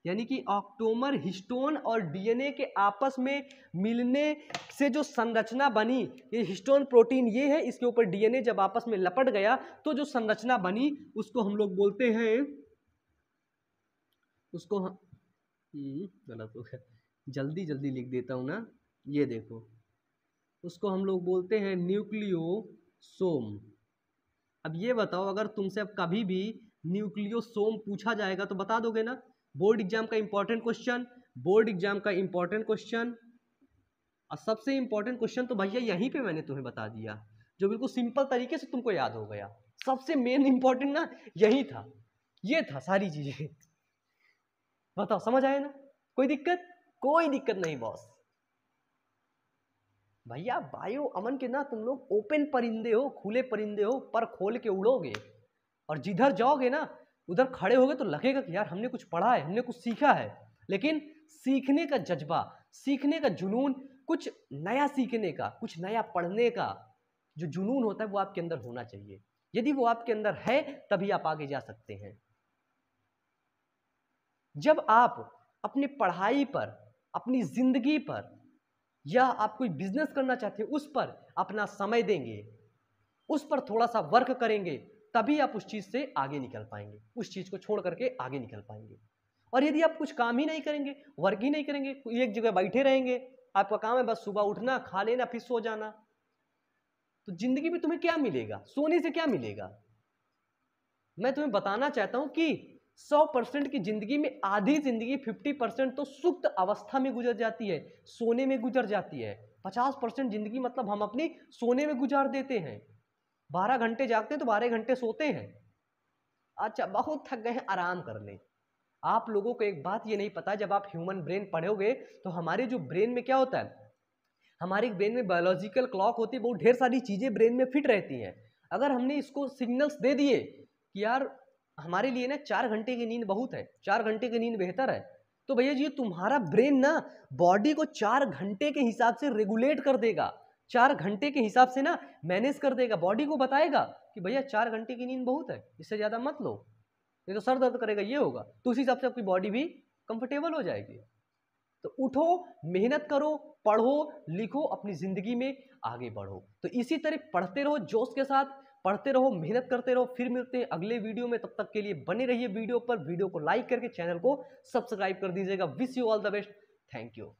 यानी कि ऑक्टोमर हिस्टोन और डीएनए के आपस में मिलने से जो संरचना बनी, ये हिस्टोन प्रोटीन ये है, इसके ऊपर डीएनए जब आपस में लपट गया तो जो संरचना बनी उसको हम लोग बोलते हैं, उसको गलत हो गया, जल्दी जल्दी लिख देता हूँ ना, ये देखो उसको हम लोग बोलते हैं न्यूक्लियोसोम। अब ये बताओ अगर तुमसे अब कभी भी न्यूक्लियोसोम पूछा जाएगा तो बता दोगे ना? बोर्ड एग्जाम का इंपॉर्टेंट क्वेश्चन, बोर्ड एग्जाम का इंपॉर्टेंट क्वेश्चन, और सबसे इंपॉर्टेंट क्वेश्चन तो भैया यहीं पे मैंने तुम्हें बता दिया, जो बिल्कुल सिंपल तरीके से तुमको याद हो गया। सबसे मेन इंपॉर्टेंट ना यही था, ये था सारी चीजें। बताओ समझ आया ना? कोई दिक्कत? कोई दिक्कत नहीं बॉस। भैया वायु अमन के ना तुम लोग ओपन परिंदे हो, खुले परिंदे हो, पर खोल के उड़ोगे और जिधर जाओगे ना उधर खड़े होगे तो लगेगा कि यार हमने कुछ पढ़ा है, हमने कुछ सीखा है। लेकिन सीखने का जज्बा, सीखने का जुनून, कुछ नया सीखने का, कुछ नया पढ़ने का जो जुनून होता है वो आपके अंदर होना चाहिए। यदि वो आपके अंदर है तभी आप आगे जा सकते हैं। जब आप अपनी पढ़ाई पर, अपनी जिंदगी पर, या आप कोई बिजनेस करना चाहते हैं उस पर अपना समय देंगे, उस पर थोड़ा सा वर्क करेंगे, तभी आप उस चीज से आगे निकल पाएंगे, उस चीज को छोड़ करके आगे निकल पाएंगे। और यदि आप कुछ काम ही नहीं करेंगे, वर्क ही नहीं करेंगे, एक जगह बैठे रहेंगे, आपका काम है बस सुबह उठना, खा लेना, फिर सो जाना, तो जिंदगी में तुम्हें क्या मिलेगा? सोने से क्या मिलेगा? मैं तुम्हें बताना चाहता हूं कि 100% की जिंदगी में आधी जिंदगी 50% तो सुप्त अवस्था में गुजर जाती है, सोने में गुजर जाती है। 50% जिंदगी मतलब हम अपनी सोने में गुजार देते हैं। 12 घंटे जागते हैं तो 12 घंटे सोते हैं। अच्छा बहुत थक गए हैं, आराम कर लें। आप लोगों को एक बात ये नहीं पता, जब आप ह्यूमन ब्रेन पढ़ोगे तो हमारे जो ब्रेन में क्या होता है, हमारे ब्रेन में बायोलॉजिकल क्लॉक होती है, बहुत ढेर सारी चीजें ब्रेन में फिट रहती हैं। अगर हमने इसको सिग्नल्स दे दिए कि यार हमारे लिए ना 4 घंटे की नींद बहुत है, 4 घंटे की नींद बेहतर है, तो भैया जी तुम्हारा ब्रेन ना बॉडी को 4 घंटे के हिसाब से रेगुलेट कर देगा, 4 घंटे के हिसाब से ना मैनेज कर देगा, बॉडी को बताएगा कि भैया 4 घंटे की नींद बहुत है, इससे ज्यादा मत लो, नहीं तो सर दर्द करेगा, ये होगा। तो उस हिसाब से आपकी बॉडी भी कंफर्टेबल हो जाएगी। तो उठो, मेहनत करो, पढ़ो, लिखो, अपनी जिंदगी में आगे बढ़ो। तो इसी तरह पढ़ते रहो, जोश के साथ पढ़ते रहो, मेहनत करते रहो। फिर मिलते हैं अगले वीडियो में, तब तक के लिए बने रहिए वीडियो पर। वीडियो को लाइक करके चैनल को सब्सक्राइब कर दीजिएगा। Wish you all the best. Thank you.